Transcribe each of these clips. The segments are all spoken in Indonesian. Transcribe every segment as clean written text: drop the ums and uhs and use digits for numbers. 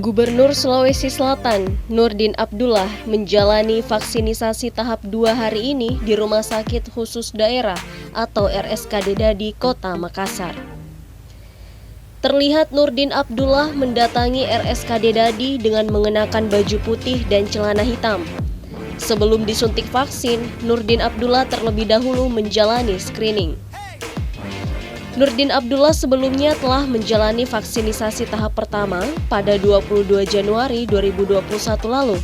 Gubernur Sulawesi Selatan, Nurdin Abdullah, menjalani vaksinisasi tahap 2 hari ini di Rumah Sakit Khusus Daerah atau RSKD Dadi, Kota Makassar. Terlihat Nurdin Abdullah mendatangi RSKD Dadi dengan mengenakan baju putih dan celana hitam. Sebelum disuntik vaksin, Nurdin Abdullah terlebih dahulu menjalani screening. Nurdin Abdullah sebelumnya telah menjalani vaksinisasi tahap pertama pada 22 Januari 2021 lalu.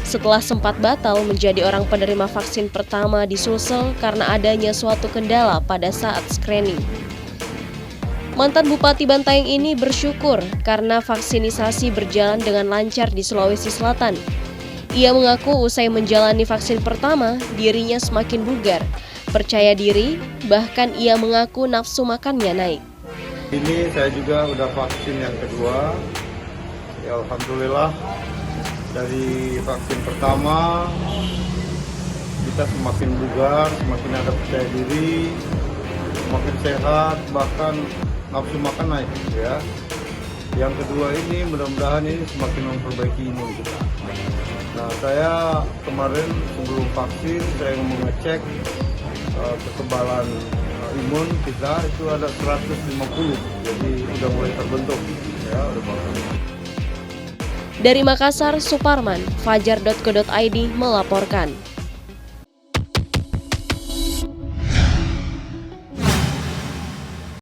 Setelah sempat batal menjadi orang penerima vaksin pertama di Sulsel karena adanya suatu kendala pada saat screening. Mantan Bupati Bantaeng ini bersyukur karena vaksinisasi berjalan dengan lancar di Sulawesi Selatan. Ia mengaku usai menjalani vaksin pertama, dirinya semakin bugar, percaya diri, bahkan ia mengaku nafsu makannya naik. Ini saya juga udah vaksin yang kedua. Ya alhamdulillah, dari vaksin pertama kita semakin bugar, semakin ada percaya diri, semakin sehat, bahkan nafsu makan naik ya. Yang kedua ini mudah-mudahan ini semakin memperbaiki imun kita. Nah, saya kemarin sebelum vaksin saya mengecek kekebalan imun kita itu ada 150, jadi udah mulai terbentuk ya. Dari Makassar, Suparman, Fajar.co.id melaporkan.